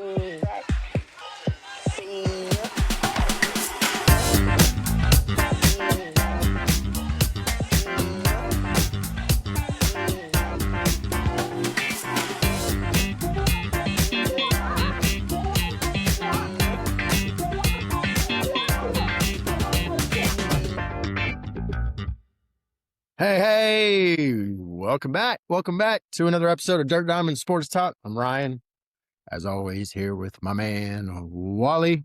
Hey, welcome back. Welcome back to another episode of Dirt Diamond Sports Talk. I'm Ryan, as always, here with my man, Wally.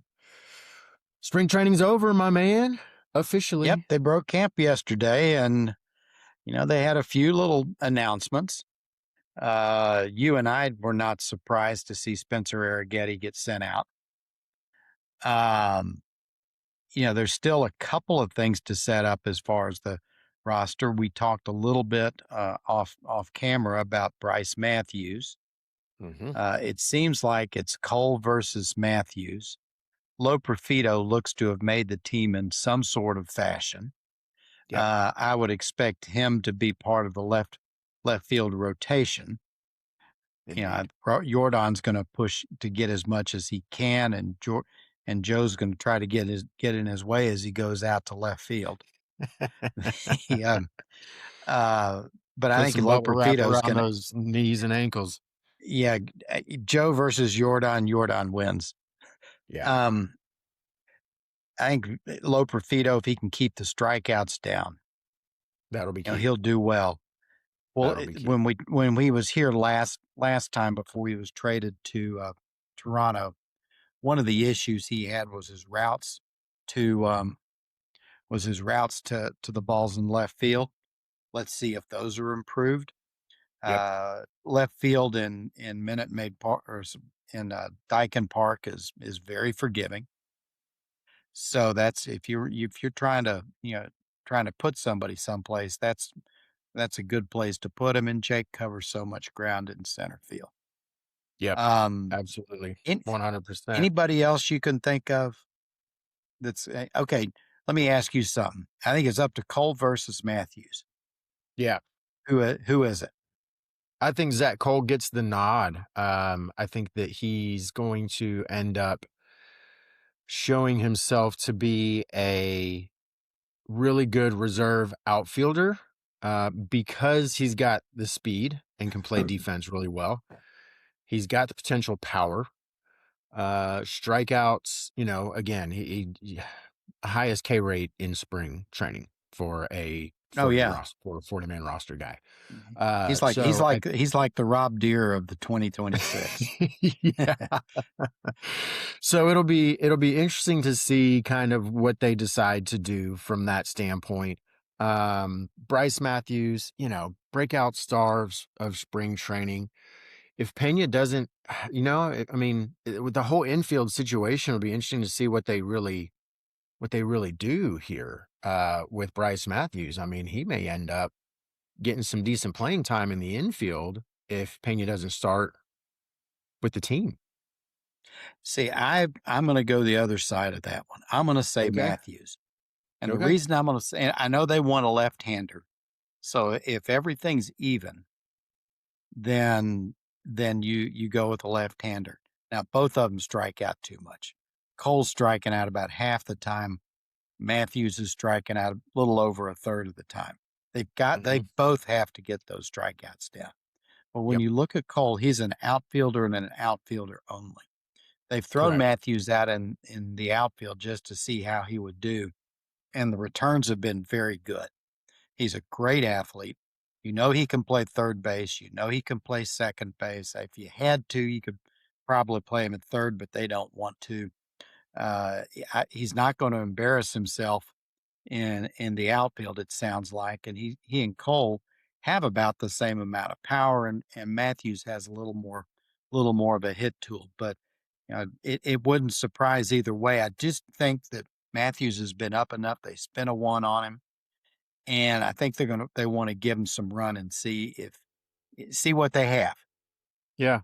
Spring training's over, my man, officially. Yep, they broke camp yesterday, and, they had a few little announcements. You and I were not surprised to see Spencer Arrighetti get sent out. There's still a couple of things to set up as far as the roster. We talked a little bit off camera about Bryce Matthews. Mm-hmm. It seems like it's Cole versus Matthews. Loprofito looks to have made the team in some sort of fashion. Yep. I would expect him to be part of the left field rotation. Jordan's going to push to get as much as he can, and Joe's going to try to get in his way as he goes out to left field. But I think Loprofito's going to those knees and ankles. Yeah, Joe versus Jordan wins. Yeah. I think Loprofito, if he can keep the strikeouts down, that'll be key. He'll do well. Well, when we was here last time before he was traded to Toronto, one of the issues he had was his routes to the balls in left field. Let's see if those are improved. Yep. Left field in Minute Maid Park or in Dyken Park is very forgiving. So that's if you're trying to put somebody someplace, that's a good place to put him. And Jake covers so much ground in center field. Yeah, absolutely, 100%. Anybody else you can think of? That's okay. Let me ask you something. I think it's up to Cole versus Matthews. Yeah, who is it? I think Zach Cole gets the nod. I think that he's going to end up showing himself to be a really good reserve outfielder because he's got the speed and can play defense really well. He's got the potential power, strikeouts. Again, he highest K rate in spring training for a 40-man roster guy. He's like the Rob Deere of the 2026. Yeah. So it'll be interesting to see kind of what they decide to do from that standpoint. Bryce Matthews, breakout stars of spring training. If Pena doesn't, with the whole infield situation, it'll be interesting to see what they really do here with Bryce Matthews. I mean, he may end up getting some decent playing time in the infield if Pena doesn't start with the team. See, I'm going to go the other side of that one. I'm going to say Matthews. And the reason I'm going to say, I know they want a left-hander. So if everything's even, then you go with a left-hander. Now, both of them strike out too much. Cole's striking out about half the time. Matthews is striking out a little over a third of the time. They both have to get those strikeouts down. But when you look at Cole, he's an outfielder and an outfielder only. They've thrown Matthews out in the outfield just to see how he would do, and the returns have been very good. He's a great athlete. He can play third base. He can play second base. If you had to, you could probably play him at third, but they don't want to. He's not going to embarrass himself in the outfield, it sounds like. And he and Cole have about the same amount of power, and Matthews has a little more of a hit tool. But it wouldn't surprise either way. I just think that Matthews has been up enough. They spent a one on him, and I think they want to give him some run and see what they have. Yeah.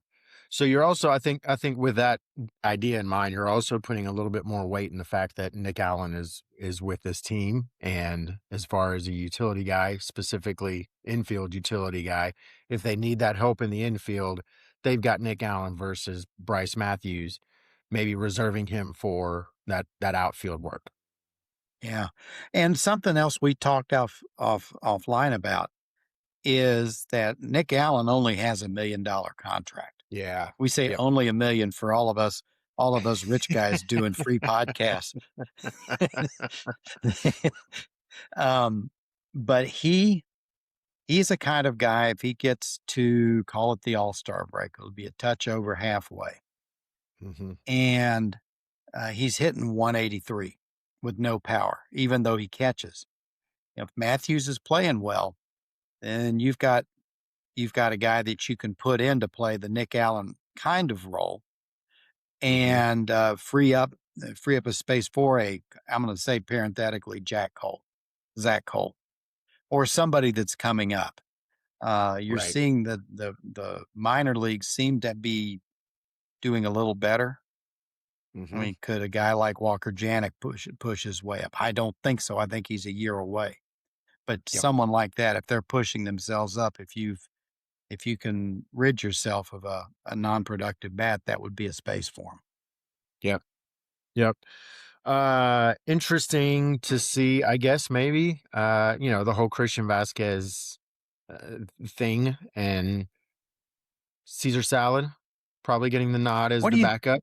So you're also, I think with that idea in mind, you're also putting a little bit more weight in the fact that Nick Allen is with this team. And as far as a utility guy, specifically infield utility guy, if they need that help in the infield, they've got Nick Allen versus Bryce Matthews, maybe reserving him for that outfield work. Yeah. And something else we talked offline about is that Nick Allen only has $1 million contract. Yeah. We say Yep. only 1 million for all of us rich guys doing free podcasts. um, but he's a kind of guy, if he gets to call it the All-Star break, it'll be a touch over halfway. Mhm. And he's hitting 183 with no power, even though he catches. If Matthews is playing well, then you've got a guy that you can put in to play the Nick Allen kind of role Mhm. and free up a space for I'm going to say parenthetically Zach Cole, or somebody that's coming up. You're Right. seeing the minor leagues seem to be doing a little better. I Mhm. mean, could a guy like Walker Janik push his way up? I don't think so. I think he's a year away. But Yep. someone like that, if they're pushing themselves up, if you can rid yourself of a non-productive bat, that would be a space for him. Yep. Yep. Interesting to see, I guess, maybe, the whole Christian Vasquez thing, and Caesar Salad probably getting the nod as What the do you? backup.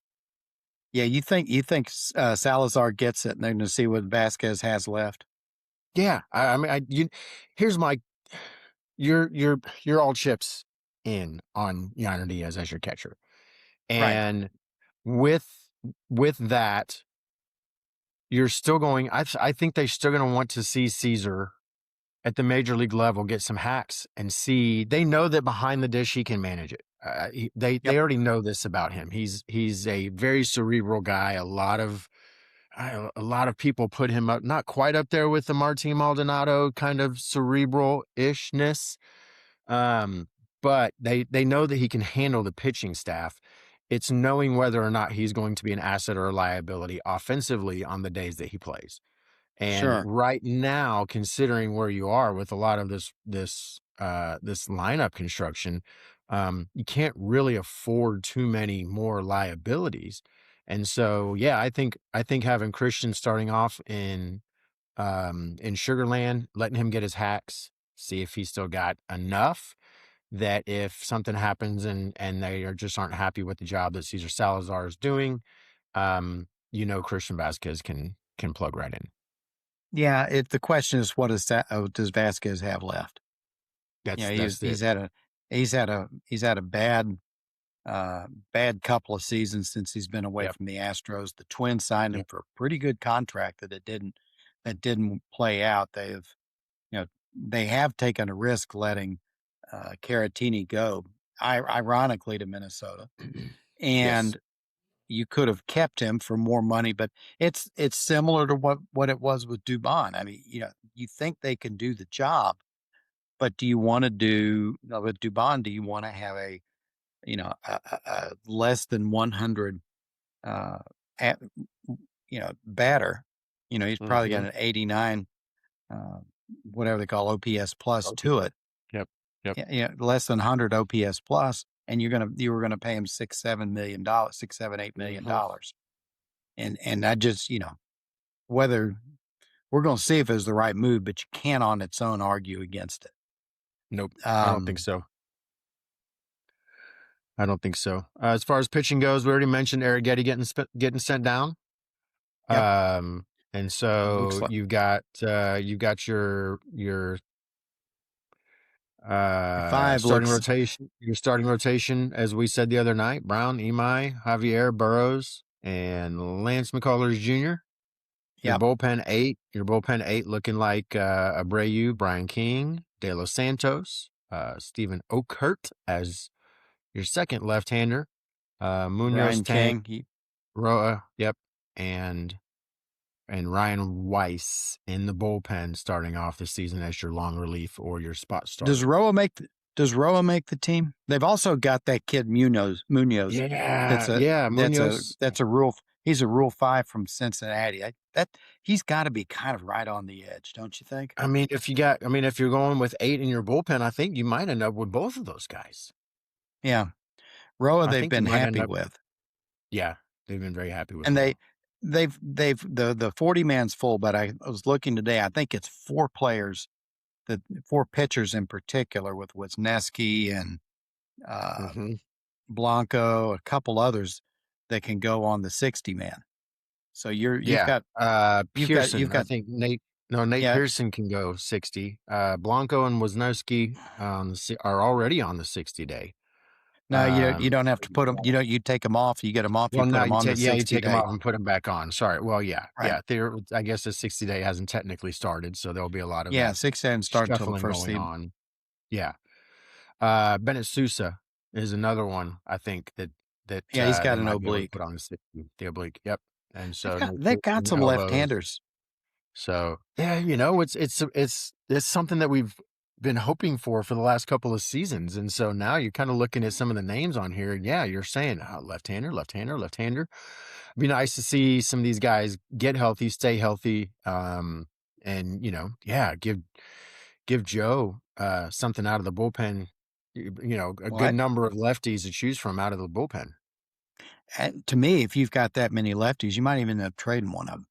Yeah, you think Salazar gets it, and they're going to see what Vasquez has left. Yeah. I mean, here's my, you're all chips in on Yainer Diaz as your catcher. Right. And with that, you're still going, I think they're still going to want to see Caesar at the major league level get some hacks and see. They know that behind the dish he can manage it. They Yep. already know this about him. He's a very cerebral guy. A lot of people put him up, not quite up there with the Martin Maldonado kind of cerebral ishness, um, but they know that he can handle the pitching staff. It's knowing whether or not he's going to be an asset or a liability offensively on the days that he plays. And Sure. right now, considering where you are with a lot of this lineup construction, you can't really afford too many more liabilities. And so, yeah, I think having Christian starting off in Sugarland, letting him get his hacks, see if he's still got enough that if something happens and they just aren't happy with the job that Cesar Salazar is doing, Christian Vasquez can plug right in. Yeah. The question is, what does Vasquez have left? That's He's that's it. he's had a bad couple of seasons since he's been away Yep. from the Astros. The Twins signed him Yep. for a pretty good contract that didn't play out. They have taken a risk letting Caratini go, ironically to Minnesota, Yes. and you could have kept him for more money. But it's similar to what it was with Dubon. I mean, you think they can do the job, but do you want to do with Dubon? Do you want to have a less than 100 uh, at, batter? He's probably got Mhm. an 89, uh, whatever they call OPS plus Okay. to it. Yep. Yep. Yeah, less than 100 OPS plus, and you were gonna pay him $6, $7 million, 6, 7, $8 million, Mhm. and I just whether we're gonna see if it's the right move, but you can't on its own argue against it. Nope. I don't think Um, so. I don't think so. As far as pitching goes, we already mentioned Eric Getty getting sent down. yep, And it looks so like you've got your five starting looks. rotation. Your starting rotation, as we said the other night: Brown, Imai, Javier, Burrows, and Lance McCullers Jr. Yep, Your bullpen eight looking like Abreu, Brian King, De Los Santos, Stephen Oakhurt as your second left-hander, Munoz, Brian Tank, King. Roa, yep, and Ryan Weiss in the bullpen starting off the season as your long relief or your spot Does starter. Roa make the Does Roa make the team? They've also got that kid Munoz. Yeah, yeah, Munoz. That's a rule. He's a Rule 5 from Cincinnati. That he's got to be kind of right on the edge, don't you think? If you're going with eight in your bullpen, I think you might end up with both of those guys. Yeah. Roa I they've think they been might end happy up. with, Yeah, they've been very happy with and Roa. they've the 40 man's full, but I was looking today. I think it's 4 players, the 4 pitchers in particular, with Wisniewski and uh, Hmm. Blanco, a couple others that can go on the 60 man. So Yeah, you've Pearson. I got think Nate. No, Nate yeah. Pearson can go 60. Blanco and Wisniewski are already on the 60 day. No, you don't have So to you've put them. got You don't. You take them off. You get them off. You Well, put no, them on the you 60 take them day. off and put them back on. Sorry. Well, yeah, Right. yeah. I guess the 60 day hasn't technically started, so there'll be a lot of Yeah, that 60 doesn't start until the shuffling first going seed. on. Yeah. Bennett Sousa is another one I think Yeah, he's they got an might be able to oblique. put on the 60, the oblique. Yep. And so Nate They've got Pearson, some left elbows. handers. So yeah, it's something that we've been hoping for the last couple of seasons, and so now you're kind of looking at some of the names on here. And yeah, you're saying left-hander, left-hander, left-hander. It'd be nice to see some of these guys get healthy, stay healthy, and yeah, give Joe something out of the bullpen. A Well, good number of lefties to choose from out of the bullpen. to me, if you've got that many lefties, you might even end up trading one of them.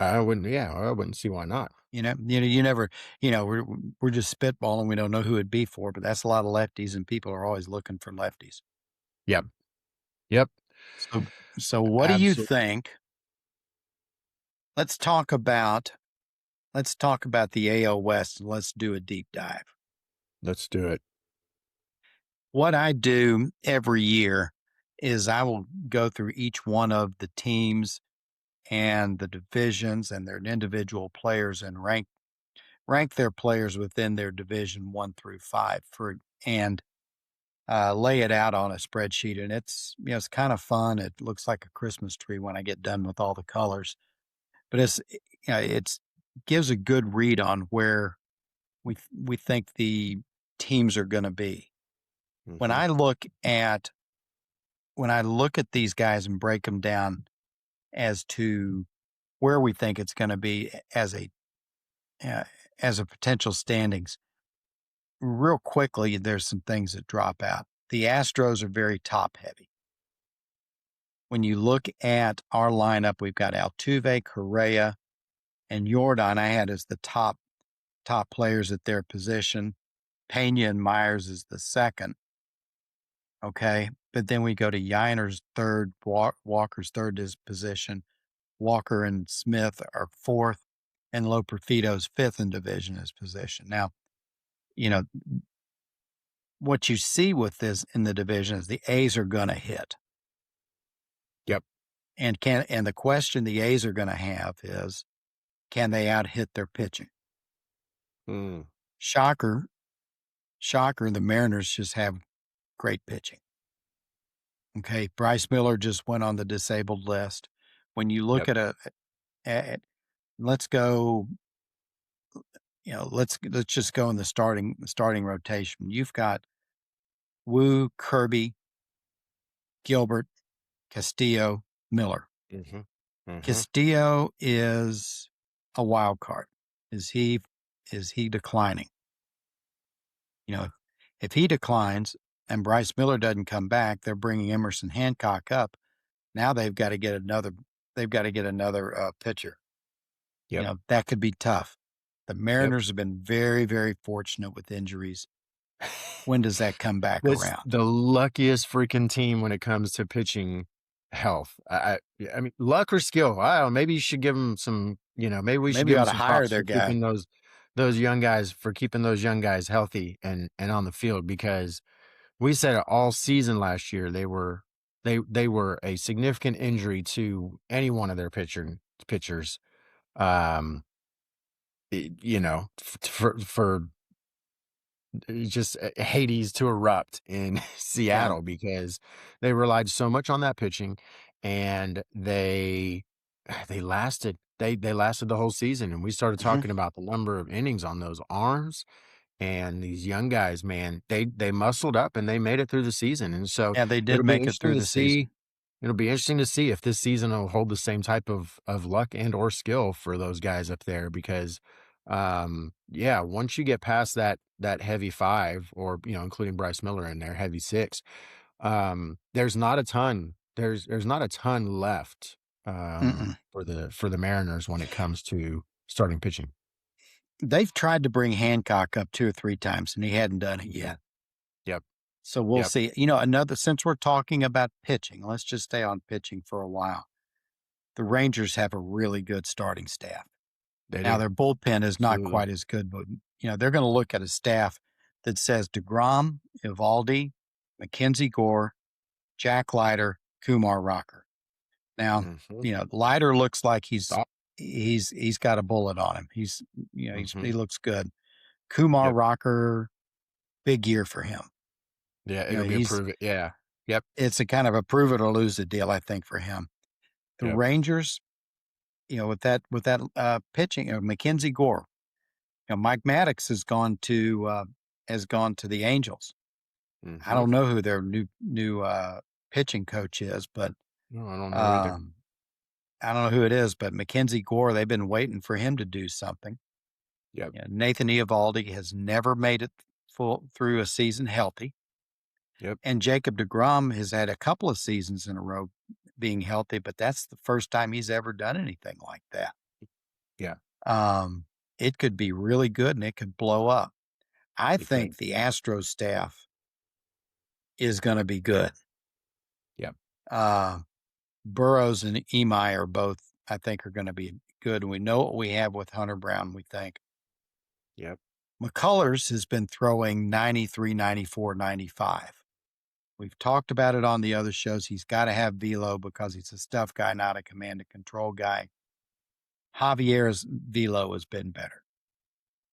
I wouldn't. Yeah, I wouldn't see why not. You never. We're just spitballing. We don't know who it'd be for, but that's a lot of lefties, and people are always looking for lefties. Yep. Yep. So, so what do you Absolutely. think? Let's talk about the AL West and let's do a deep dive. Let's do it. What I do every year is I will go through each one of the teams and the divisions and their individual players and rank their players within their division 1 through 5 and lay it out on a spreadsheet. And it's kind of fun. It looks like a Christmas tree when I get done with all the colors, but it's gives a good read on where we think the teams are going to be. When Mhm. I look at these guys and break them down as to where we think it's going to be uh, as a potential standings, real quickly, there's some things that drop out. The Astros are very top heavy. When you look at our lineup, we've got Altuve, Correa, and Jordan. I had as the top players at their position. Pena and Myers is the second. Okay. But then we go to Yiner's third, Walker's third is position. Walker and Smith are fourth, and Loperfito's fifth in division is position. Now, you know, what you see with this in the division is the A's are going to hit. Yep. And the question the A's are going to have is, can they out hit their pitching? Mm. Shocker, the Mariners just have great pitching. Okay. Bryce Miller just went on the disabled list. When you look Yep. at let's go, let's just go in the starting rotation. You've got Wu, Kirby, Gilbert, Castillo, Miller. Mhm. Mhm. Castillo is a wild card. Is he declining? If he declines and Bryce Miller doesn't come back, they're bringing Emerson Hancock up. Now they've got to get another. They've got to get another pitcher. Yep. That could be tough. The Yep. Mariners have been very, very fortunate with injuries. When does that come back That's around? the luckiest freaking team when it comes to pitching health. Yeah, I mean, luck or skill. I don't know. Maybe you should give them some. Maybe we should Maybe give you them ought to some hire props their for guy. keeping those young guys healthy and on the field because we said it all season last year. They were a significant injury to any one of their pitchers. Um, for just Hades to erupt in Yeah. Seattle because they relied so much on that pitching, and they lasted. They lasted the whole season, and we started Hmm. talking about the number of innings on those arms. And these young guys, man, they muscled up and they made it through the season. And so Yeah, they did it'll be make it interesting through to the season. see. It'll be interesting to see if this season will hold the same type of luck and or skill for those guys up there because Yeah, once you get past that heavy 5 or, including Bryce Miller in there, heavy 6, there's not a ton left, Mm-mm. for the Mariners when it comes to starting pitching. They've tried to bring Hancock up 2 or 3 times, and he hadn't done it Mhm. yet. Yep, So we'll yep, see. Another since we're talking about pitching, let's just stay on pitching for a while. The Rangers have a really good starting staff. they Now do. their bullpen is not Absolutely. quite as good, but they're going to look at a staff that says DeGrom, Evaldi, Mackenzie Gore, Jack Leiter, Kumar Rocker. Now, Mhm. Leiter looks like Stop. he's got a bullet on him. Mhm. He looks good. Kumar Yep. Rocker, big year for him. Yeah, You know, it'll be a he's prove it. Yeah. Yep, it's a kind of a prove it or lose it deal, I think, for him. The yep. Rangers, with that pitching, Mackenzie Gore. Mike Maddox has gone to the Angels. I Mhm. don't know who their new pitching coach is, but No, I don't know either. um, I don't know who it is. But Mackenzie Gore, they've been waiting for him to do something. Yep, Nathan Eovaldi has never made it full through a season healthy, yep, and Jacob DeGrom has had a couple of seasons in a row being healthy, but that's the first time he's ever done anything like that. yeah, Um, it could be really good and it could blow up. I it could. think the Astros staff is going to be good. Yep, Uh, Burrows and Imai are both, I think, are going to be good. And we know what we have with Hunter Brown, we think. yep, McCullers has been throwing 93, 94, 95. We've talked about it on the other shows. He's got to have velo because he's a stuff guy, not a command and control guy. Javier's velo has been better.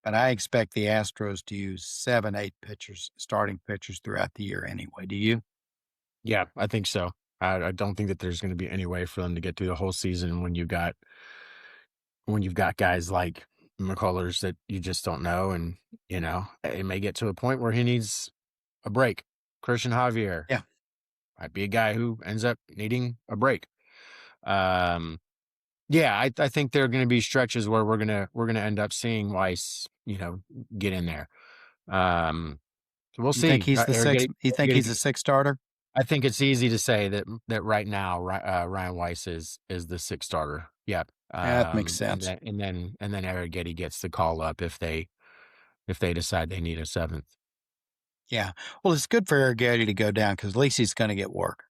But I expect the Astros to use 7, 8 pitchers, starting pitchers throughout the year anyway. Do you? yeah, I think so. I don't think that there's gonna be any way for them to get through the whole season when you've got guys like McCullers that you just don't know, and, it may get to a point where he needs a break. Christian Javier Yeah. might be a guy who ends up needing a break. Um, yeah, I think there are gonna be stretches where we're gonna end up seeing Weiss, get in there. Um, so we'll You think see. he's the sixth? You think he's a sixth starter? I think it's easy to say that right now, Ryan Weiss is the sixth starter. Yep. Yeah, that makes And sense. then Eric Getty gets the call up if they decide they need a seventh. Yeah. Well, it's good for Arrighetti to go down because at least he's going to get work.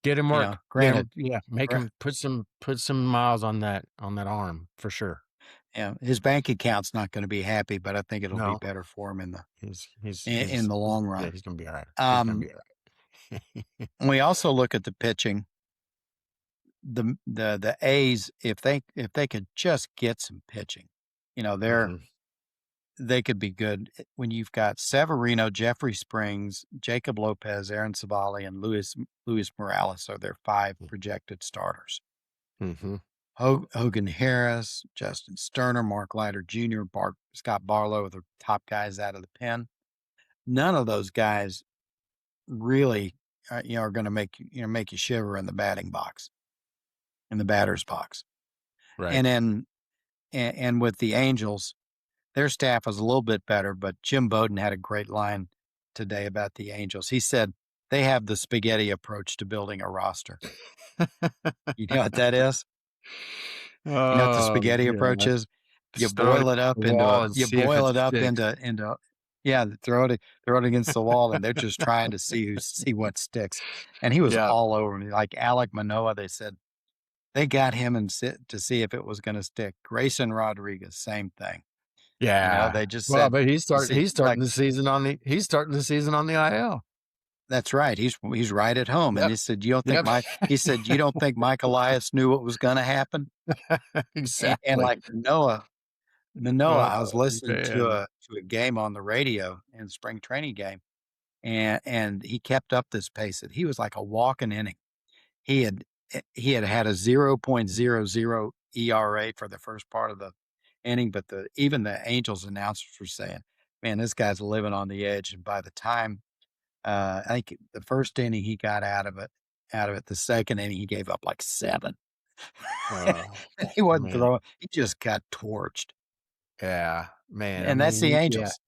Get him work. Get him. Granted, Yeah. Make gra- him put some miles on that arm for sure. yeah, his bank account's not going to be happy, but I think it'll be No, better for him he's in the long yeah, run. he's gonna be all right. He's gonna Um, be all right. we also look at the pitching. The A's, if they could just get some pitching, Mhm. they could be good when you've got Severino, Jeffrey Springs, Jacob Lopez, Aaron Savali, and Luis Morales are their 5 projected starters. Mhm. Hogan Harris, Justin Sterner, Mark Leiter Jr., Scott Barlow are the top guys out of the pen. None of those guys really, are going to make you shiver in the batting box, in the batter's box. Right. And then, and with the Angels, their staff is a little bit better, but Jim Bowden had a great line today about the Angels. He said they have the spaghetti approach to building a roster. You know what that is? You know what the Oh, spaghetti approach yeah. is? You Just throw it boil it against up the into wall and you see if boil it it up sticks. into yeah, throw it against the wall, and they're just trying to see what sticks. And he was Yeah. all over me. Like Alec Manoah, they said they got him and sit to see if it was going to stick. Grayson Rodriguez, same thing. Yeah. They just Well, said, but he's you starting see, he's like starting the season on the IL. that's right. He's right at home. And Yep. he said, you don't think Yep. Mike? He said, you don't think Mike Elias knew what was going to happen? And Exactly. like Manoa, I was Oh, listening to man. a game on the radio in the spring training game, and he kept up this pace. That he was like a walking inning. He had had a 0.00 ERA for the first part of the inning, but even the Angels announcers were saying, "Man, this guy's living on the edge." And by the time I think the first inning he got out of it, the second inning he gave up like 7. Oh, He wasn't man. throwing. He just got torched. Yeah, man. I And that's mean, the yeah. Angels.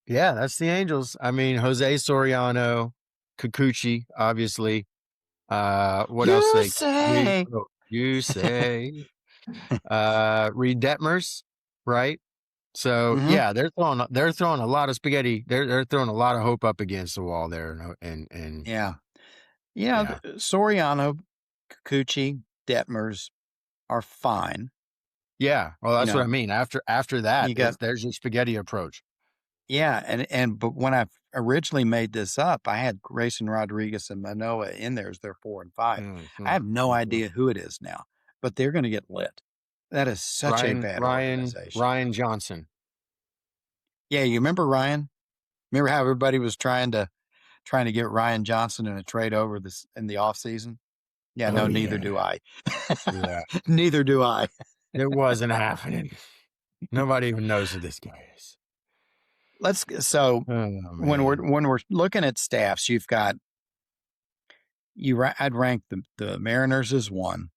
Yeah, that's the Angels. I mean, Jose Soriano, Kikuchi, obviously. What else You they you say. oh, you say, Reed Detmers, right? So, Hmm. yeah, they're throwing a lot of spaghetti. They're throwing a lot of hope up against the wall there, and Yeah. yeah. Soriano, Kikuchi, Detmers are fine. Yeah, well, You that's what I know, mean. After that, you got there's your spaghetti approach. yeah, but when I originally made this up, I had Grayson Rodriguez and Manoa in there as their 4 and 5. I Mhm, have no mhm. idea who it is now, but they're going to get lit. That is such a Ryan bad Ryan organization. Ryan Johnson. Yeah, you remember Ryan? Remember how everybody was trying to get Ryan Johnson in a trade over this in the offseason? Yeah, Oh, no, neither yeah. do I. Yeah. Neither do I. It wasn't happening. Nobody even knows who this guy is. So Oh, when man. we're looking at staffs, you've got I'd rank the Mariners as one.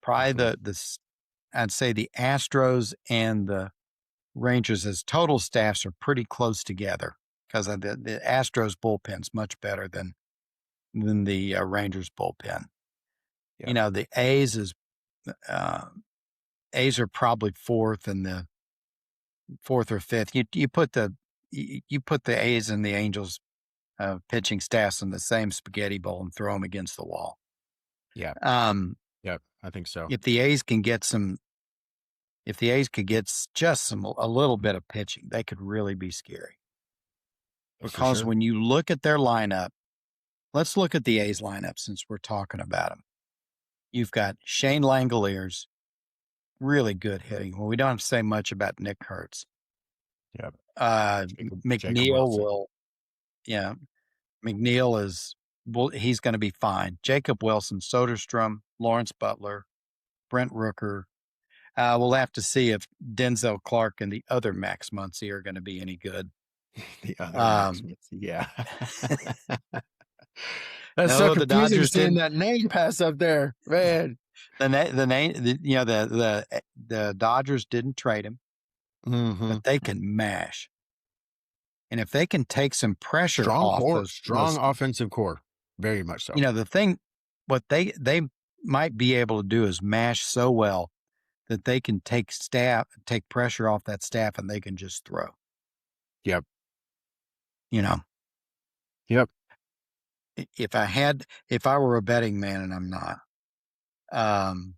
Probably Mhm. I'd say the Astros and the Rangers as total staffs are pretty close together because the Astros bullpen's much better than the Rangers bullpen. Yep. The uh, A's are probably fourth and the fourth or fifth. You put the A's and the Angels pitching staffs in the same spaghetti bowl and throw them against the wall. Yep. Um, Yep. I think so. if the A's can get some If the A's could get just a little bit of pitching, they could really be scary. For Because sure. when you look at their lineup, let's look at the A's lineup since we're talking about them. You've got Shane Langoliers, really good hitting. Well, we don't have to say much about Nick Hertz. Yep. Jacob McNeil Wilson. will, yeah, McNeil he's going to be fine. Jacob Wilson, Soderstrom, Lawrence Butler, Brent Rooker. We'll have to see if Denzel Clark and the other Max Muncy are going to be any good. The other Max Um, Mitchell. Yeah. That's so no, the confusing Dodgers seeing didn't. that name pass up there, man. The name, the Dodgers didn't trade him, Mhm. but they can mash. And if they can take some pressure off Strong offensive core. Very much so. the thing, what they might be able to do is mash so well that they can take pressure off that staff, and they can just throw. Yep. You know, Yep. if I were a betting man, and I'm not, um,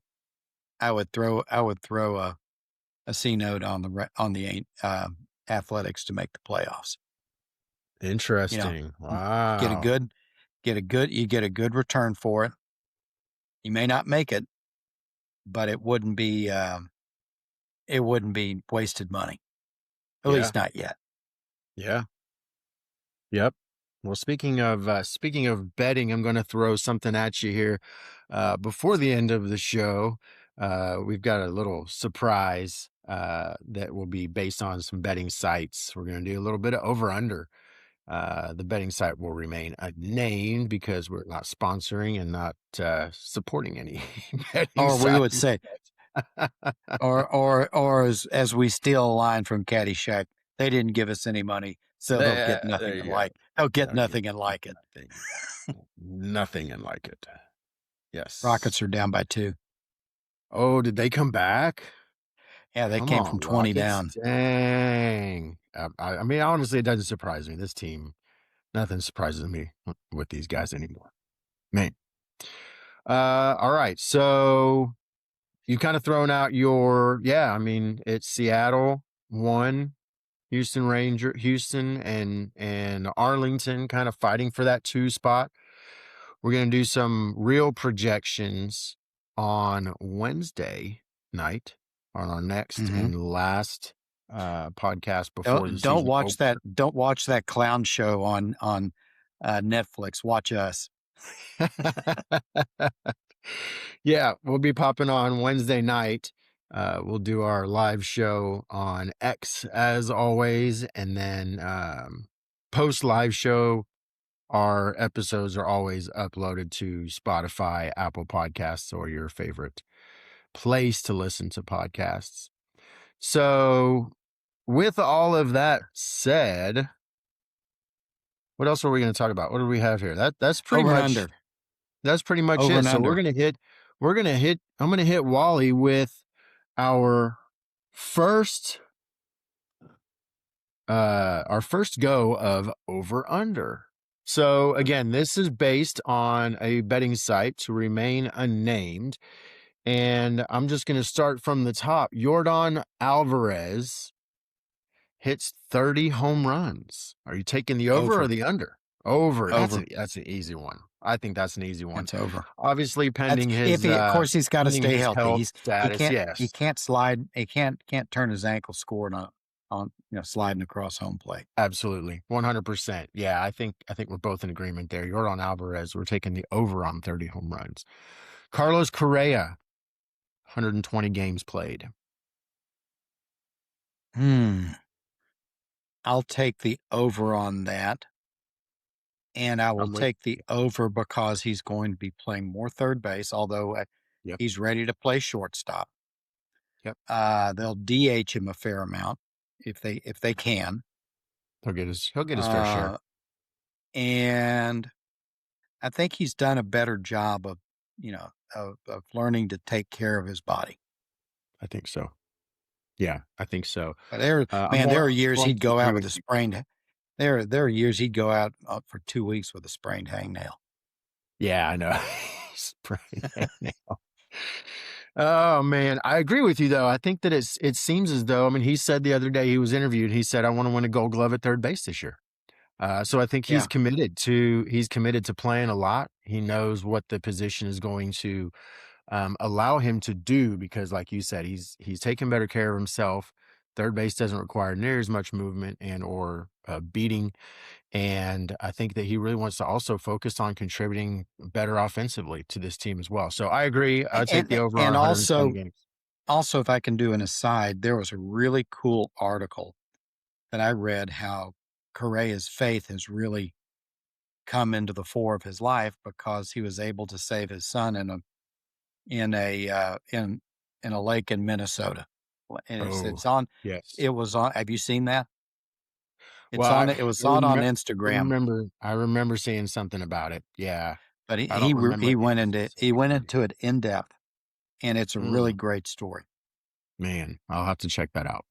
I would throw a C note on the Athletics to make the playoffs. You know, Interesting. get a Wow. good you get a good return for it. You may not make it, but it wouldn't be wasted money. At Yeah. least not yet. Yeah. Yep. Well, speaking of betting, I'm going to throw something at you here. Before the end of the show, we've got a little surprise that will be based on some betting sites. We're going to do a little bit of over under. The betting site will remain unnamed because we're not sponsoring and not supporting any betting Or we would sites. say, or as we steal a line from Caddyshack, they didn't give us any money, so they'll get There nothing and you go. they'll get They'll get nothing and like it. nothing, nothing and like it. Yes. Rockets are down by 2. Oh, did they come back? Yeah, they Come came from on, 20 Rockets. down. Dang. I mean, honestly, it doesn't surprise me. This team, nothing surprises me with these guys anymore. Man. All right. So you kind of thrown out I mean, it's Seattle 1, Houston and Arlington kind of fighting for that 2 spot. We're going to do some real projections on Wednesday night on our next Mm-hmm. and last podcast before the season opener. Don't watch that clown show on Netflix. Watch us. Yeah, we'll be popping on Wednesday night. We'll do our live show on X as always, and then post live show. Our episodes are always uploaded to Spotify, Apple Podcasts, or your favorite place to listen to podcasts. So with all of that said, what else are we going to talk about? What do we have here? That's pretty Over and much under. Over it. and So under. I'm gonna hit Wally with our first go of over under. So again, this is based on a betting site to remain unnamed. And I'm just going to start from the top. Yordan Alvarez hits 30 home runs. Are you taking the over or Over. the under? Over. That's Over. an easy one. I think that's an easy one. It's over. Obviously, That's pending if he, of course, he's got to stay his healthy. health status. He Yes, can't slide. He can't turn his ankle scoring on sliding across home plate. absolutely, 100%. Yeah, I think we're both in agreement there. Yordan Alvarez. We're taking the over on 30 home runs. Carlos Correa, 120 games played. I'll take the over on that. And I will take the over because he's going to be playing more third base, although Yep. he's ready to play shortstop. Yep. They'll DH him a fair amount if they can. He'll get his fair share. And I think he's done a better job of of learning to take care of his body. I think so. Yeah, I think so. But there are years he'd go out with a sprained. There are years he'd go out for 2 weeks with a sprained hangnail. Yeah, I know. Sprained hangnail. Oh man, I agree with you though. I think that it seems as though, I mean, he said the other day he was interviewed. He said, "I want to win a Gold Glove at third base this year." So I think Yeah. he's committed to playing a lot. He knows what the position is going to allow him to do because, like you said, he's taking better care of himself. Third base doesn't require near as much movement and or beating, and I think that he really wants to also focus on contributing better offensively to this team as well. So I agree. I take the over on And 120 games. also, if I can do an aside, there was a really cool article that I read how Correa's faith has really come into the fore of his life because he was able to save his son in a lake in Minnesota. And it's on. Yes. It was on. Have you seen that? It's Well, on. It was on Instagram. I remember seeing something about it. Yeah. But I don't remember he any went specifics. into it in depth, and it's a really great story. Man, I'll have to check that out.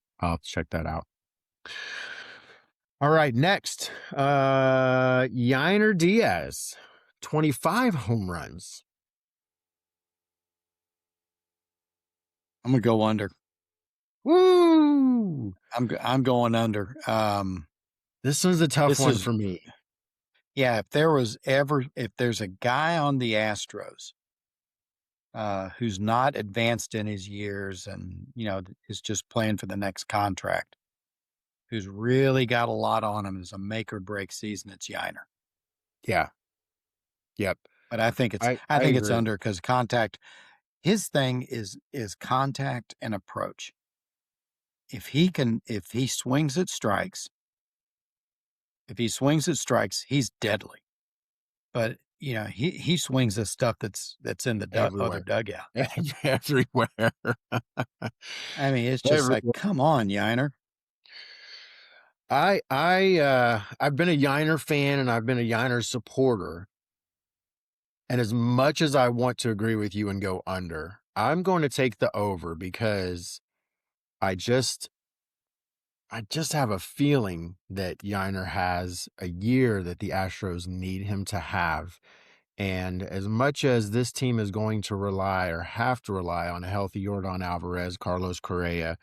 All right, next, Yainer Diaz, 25 home runs. I'm gonna go under. Woo! I'm going under. This one's a tough one for me. Yeah, if there's a guy on the Astros who's not advanced in his years and is just playing for the next contract, who's really got a lot on him, is a make or break season, it's Yainer. Yeah. Yep. But I think it's it's under because contact. His thing is contact and approach. If he swings at strikes, he's deadly. But he swings at stuff that's in the other dugout. Everywhere. I mean, it's just like, come on, Yainer. I've been a Yainer fan and I've been a Yainer supporter. And as much as I want to agree with you and go under, I'm going to take the over because I just have a feeling that Yainer has a year that the Astros need him to have. And as much as this team is going to rely or have to rely on a healthy Yordan Alvarez, Carlos Correa,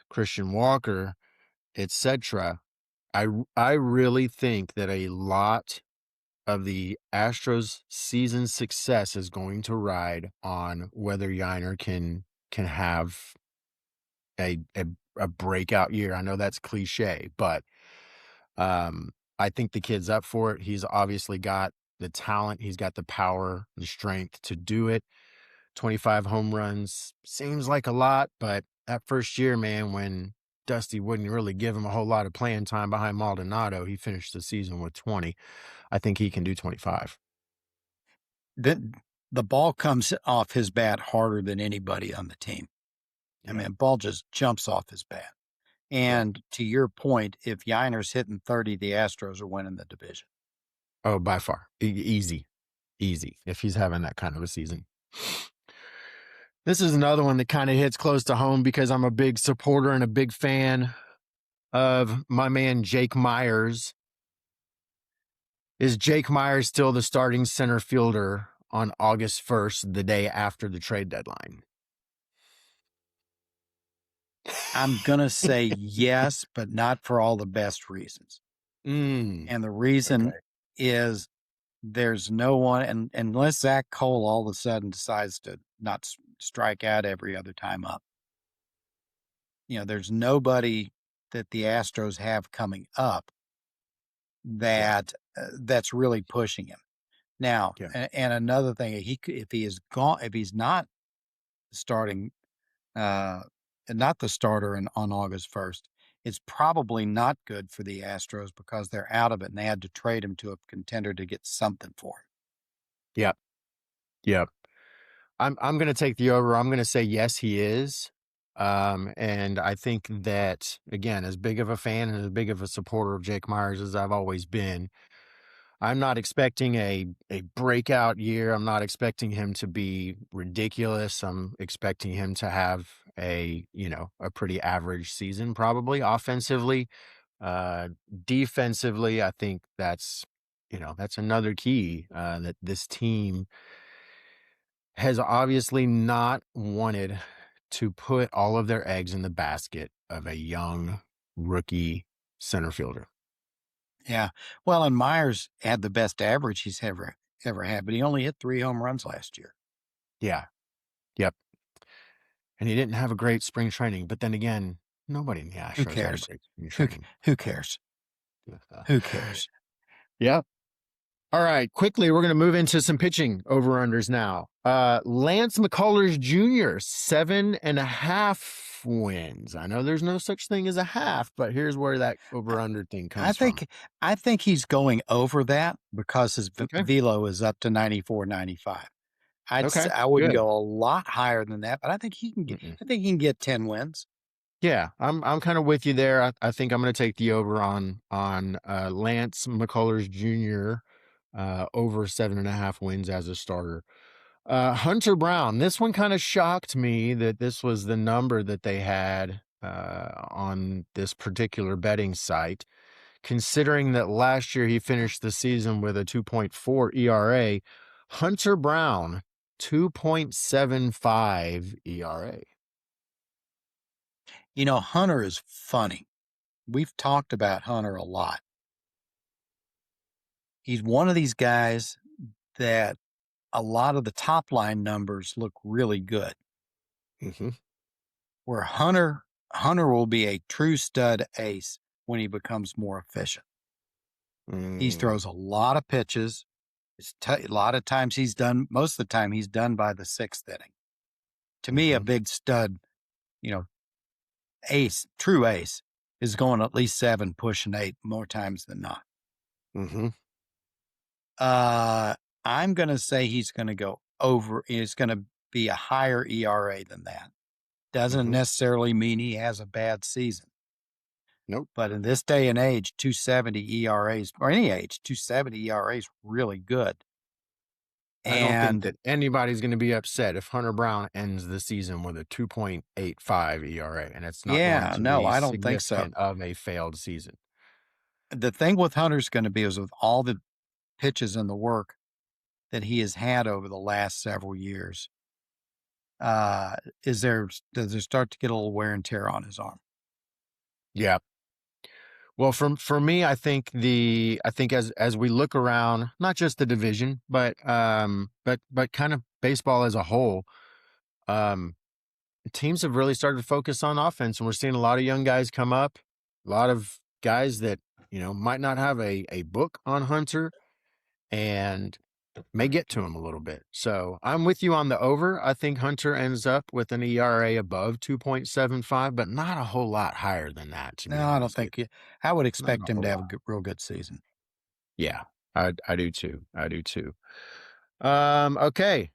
Christian Walker, etc., I really think that a lot of the Astros season success is going to ride on whether Yainer can have a breakout year. I know that's cliche, but I think the kid's up for it. He's obviously got the talent, he's got the power, the strength to do it. 25 home runs seems like a lot, but that first year, man, when Dusty wouldn't really give him a whole lot of playing time behind Maldonado, he finished the season with 20. I think he can do 25. The ball comes off his bat harder than anybody on the team. Yeah. I mean, ball just jumps off his bat. Yeah. And to your point, if Yiner's hitting 30, the Astros are winning the division. Oh, by far. Easy. Easy. If he's having that kind of a season. This is another one that kind of hits close to home because I'm a big supporter and a big fan of my man Jake Myers. Is Jake Myers still the starting center fielder on August 1st, the day after the trade deadline? I'm going to say yes, but not for all the best reasons. Mm, And the okay. reason is there's no one, and unless Zach Cole all of a sudden decides to not strike out every other time up, there's nobody that the Astros have coming up Yeah. that's really pushing him. Now, Yeah. and another thing, if he is gone, if he's not starting, uh, not the starter on August 1st, it's probably not good for the Astros because they're out of it and they had to trade him to a contender to get something for him. Yep. Yep. I'm gonna take the over. I'm gonna say yes, he is. And I think that again, as big of a fan and as big of a supporter of Jake Myers as I've always been, I'm not expecting a breakout year. I'm not expecting him to be ridiculous. I'm expecting him to have a pretty average season, probably offensively. Uh, Defensively, I think that's another key that this team has obviously not wanted to put all of their eggs in the basket of a young rookie center fielder. Yeah. Well, and Myers had the best average he's ever had, but he only hit 3 home runs last year. Yeah. Yep. And he didn't have a great spring training, but then again, nobody in the Who Astros had a cares? great spring Who training. who cares? Who cares? Yep. All right, quickly, we're going to move into some pitching over-unders now. Lance McCullers Jr., 7.5 wins. I know there's no such thing as a half, but here's where that over-under thing I comes from. think I think he's going over that because his Okay. velo is up to 94, 95. Okay, I wouldn't good. go a lot higher than that, but Mm-mm. I think he can get 10 wins. Yeah, I'm kind of with you there. I think I'm going to take the over on Lance McCullers Jr. Over 7.5 wins as a starter. Hunter Brown. This one kind of shocked me that this was the number that they had on this particular betting site, considering that last year he finished the season with a 2.4 ERA. Hunter Brown, 2.75 ERA. Hunter is funny. We've talked about Hunter a lot. He's one of these guys that a lot of the top line numbers look really good. Mm-hmm. Where Hunter will be a true stud ace when he becomes more efficient. He Mm, throws a lot of pitches. A lot of times most of the time he's done by the 6th inning. To me, a mm-hmm. big stud, you know, true ace, is going at least 7, pushing 8 more times than not. Mm-hmm. Uh, I'm going to say he's going to go over. It's going to be a higher ERA than that. Doesn't Mm-hmm. necessarily mean he has a bad season. Nope. But in this day and age, 270 ERAs, or any age, 270 ERAs really good. I don't think And that anybody's going to be upset if Hunter Brown ends the season with a 2.85 ERA, and it's not going yeah, to no, be I don't think so. significant of a failed season. The thing with Hunter's going to be is with all the pitches and the work that he has had over the last several years, uh, does there start to get a little wear and tear on his arm? Yeah. Well, for me, I think as we look around, not just the division, but kind of baseball as a whole, um, teams have really started to focus on offense, and we're seeing a lot of young guys come up, a lot of guys that might not have a book on Hunter and may get to him a little bit. So I'm with you on the over. I think Hunter ends up with an ERA above 2.75, but not a whole lot higher than that, to be No, I don't honest with think I would you. Not expect a him to whole have lot. real good season. Yeah, I do too. I do too. Okay.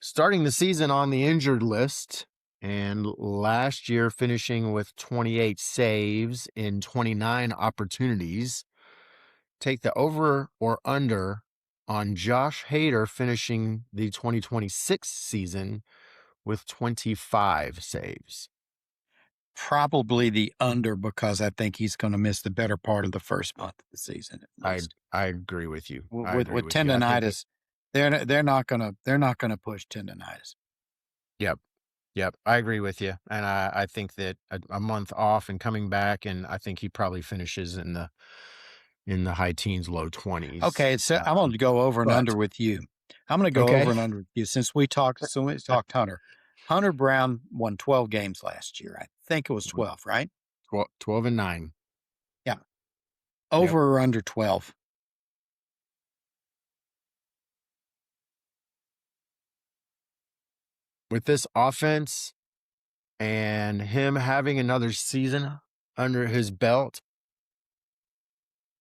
Starting the season on the injured list. and last year finishing with 28 saves in 29 opportunities. Take the over or under on Josh Hader finishing the 2026 season with 25 saves. Probably the under because I think he's going to miss the better part of the first month of the season at I least. I agree with you. I With agree with with you. I think tendonitis, they're not gonna push tendonitis. yep. Yep, I agree with you, and I think that a month off and coming back, and I think he probably finishes in the high teens, low 20s. Okay, so I'm going to go over and But under with you. I'm going to go over okay, and under with you since we talked Hunter. Hunter Brown won 12 games last year. I think it was 12, right? 12 and 9. Yeah. Yep. Over or under 12. With this offense and him having another season under his belt,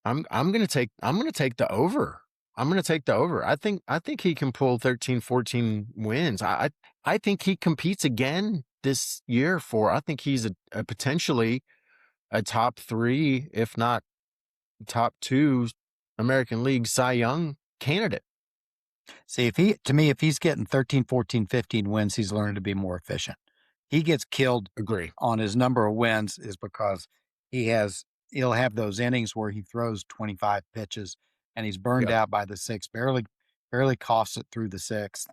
I'm gonna take the over. I'm gonna take the over. I think he can pull 13, 14 wins. I think he competes again this year for I think he's a potentially a top 3, if not top 2 American League Cy Young candidate. See, if he's getting 13, 14, 15 wins, he's learning to be more efficient. He gets killed Agree. on his number of wins is because he'll have those innings where he throws 25 pitches and he's burned Yep. out by the sixth, barely coughs it through the sixth,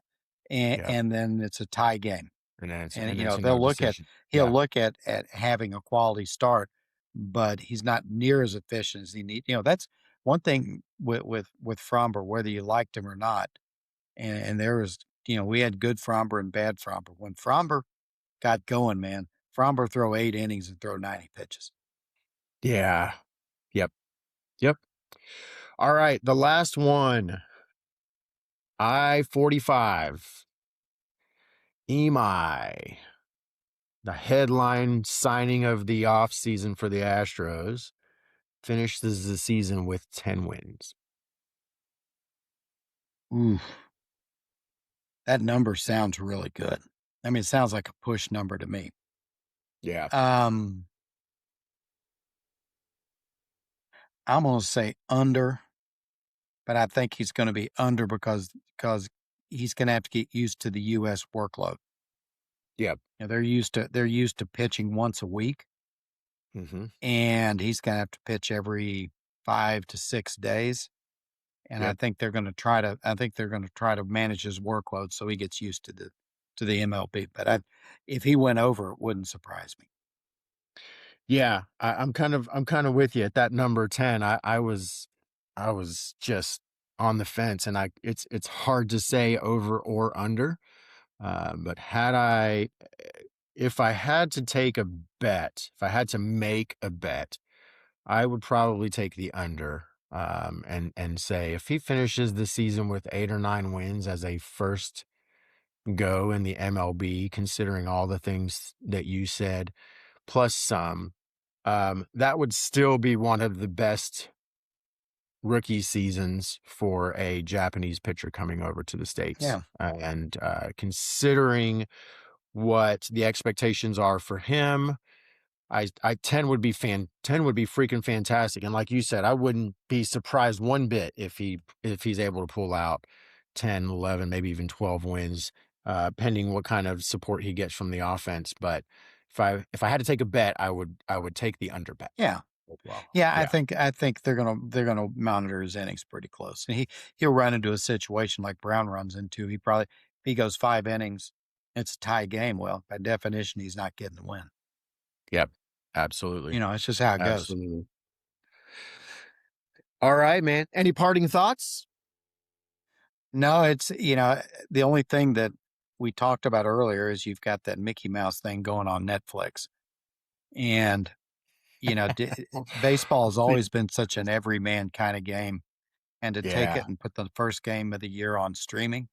and, Yep. and then it's a tie game. And then And it's a they'll no look at decision. he'll Yeah. look at having a quality start, but he's not near as efficient as he need. That's one thing with Fromber, whether you liked him or not. And there was, we had good Fromber and bad Fromber. When Fromber got going, man, Fromber throw 8 innings and throw 90 pitches. Yeah. Yep. Yep. All right, the last one. I-45. Imai, the headline signing of the offseason for the Astros, finishes the season with 10 wins. Ooh, that number sounds really good. I mean, it sounds like a push number to me. Yeah. Um, I'm gonna say under, but I think he's gonna be under because he's gonna have to get used to the US workload. Yep. They're used to pitching once a week, Mhm. and he's gonna have to pitch every 5 to 6 days. And Yep. I think they're gonna try to manage his workload so he gets used to the MLB. But if he went over, it wouldn't surprise me. Yeah, I'm kind of with you at that number 10. I was just on the fence, and it's hard to say over or under. But if I had to take a bet, if I had to make a bet, I would probably take the under. And say if he finishes the season with 8 or 9 wins as a first go in the MLB, considering all the things that you said, plus some, that would still be one of the best rookie seasons for a Japanese pitcher coming over to the States. Yeah. And considering what the expectations are for him, I 10 would be 10 would be freaking fantastic. And like you said, I wouldn't be surprised one bit if he's able to pull out 10, 11, maybe even 12 wins, pending what kind of support he gets from the offense. But if I had to take a bet, I would take the under bet. Yeah. Well, Yeah, I yeah. think they're gonna monitor his innings pretty close. And he'll run into a situation like Brown runs into. If he goes 5 innings, it's a tie game. Well, by definition, he's not getting the win. Yep. Absolutely. It's just how it goes. Absolutely. All right, man. Any parting thoughts? No, it's the only thing that we talked about earlier is you've got that Mickey Mouse thing going on Netflix. And, baseball has The- always been such an everyman kind of game. And to take yeah. it and put the first game of the year on streaming,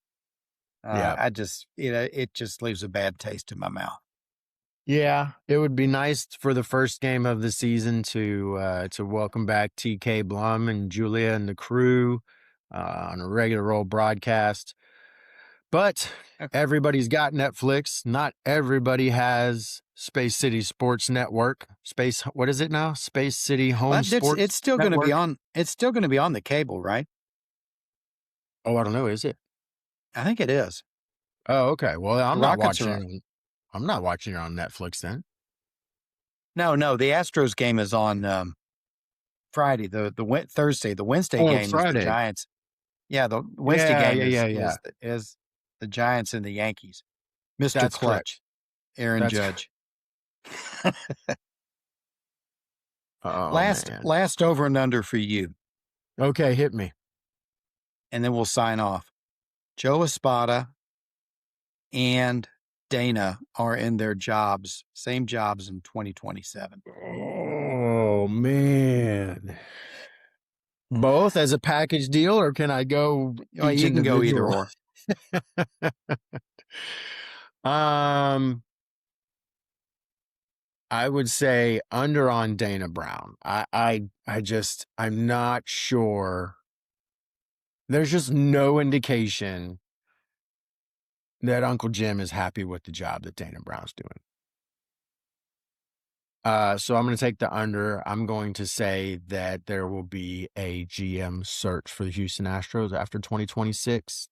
Yeah. it just leaves a bad taste in my mouth. Yeah, it would be nice for the first game of the season to welcome back TK Blum and Julia and the crew on a regular old broadcast. But Okay. everybody's got Netflix. Not everybody has Space City Sports Network. What is it now? Space City Home But Sports it's still going to be Network. on. It's still going to be on the cable, right? Oh, I don't know. Is it? I think it is. Oh, okay. Well, The Rockets are. I'm not watching it on Netflix then. No. The Astros game is on Friday. Thursday. The Wednesday Oh, game is the Friday. Giants. Yeah, the Wednesday Yeah, game yeah. is the Giants and the Yankees. Mr. That's correct. Clutch, Aaron That's Judge. Oh man. Last over and under for you, Okay, hit me. and then we'll sign off. Joe Espada and Dana are in their same jobs in 2027. Oh man. Both as a package deal, or can I go Well, each you can go either individual? or. I would say under on Dana Brown. I'm not sure. There's just no indication that Uncle Jim is happy with the job that Dana Brown's doing. So I'm going to take the under. I'm going to say that there will be a GM search for the Houston Astros after 2026.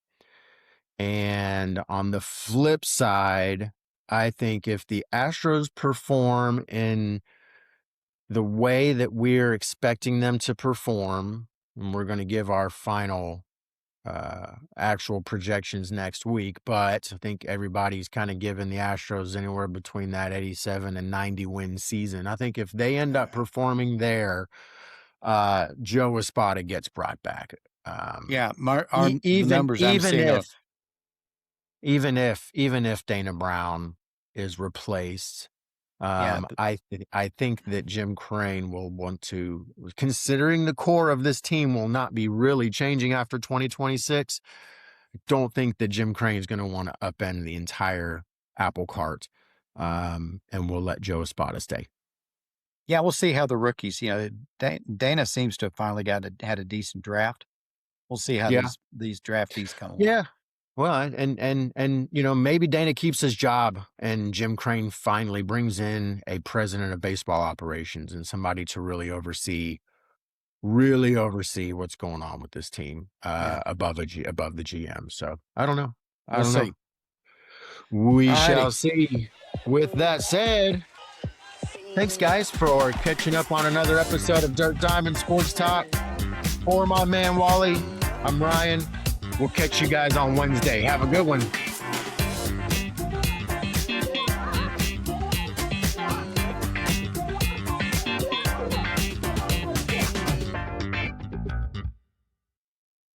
And on the flip side, I think if the Astros perform in the way that we're expecting them to perform, and we're going to give our final actual projections next week, but I think everybody's kind of giving the Astros anywhere between that 87 and 90 win season. I think if they end up performing there, Joe Espada gets brought back. Yeah, the numbers I'm seeing. Even if Dana Brown is replaced, I think that Jim Crane will want to, considering the core of this team will not be really changing after 2026. I don't think that Jim Crane is going to want to upend the entire apple cart, and we'll let Joe Espada stay. Yeah, we'll see how the rookies. Dana seems to have finally had a decent draft. We'll see how these draftees come along. Yeah. Well, and maybe Dana keeps his job and Jim Crane finally brings in a president of baseball operations and somebody to really oversee what's going on with this team above the GM. So I don't know. I don't know. We shall see. With that said, thanks guys for catching up on another episode of Dirt Diamond Sports Talk. For my man Wally, I'm Ryan. We'll catch you guys on Wednesday. Have a good one.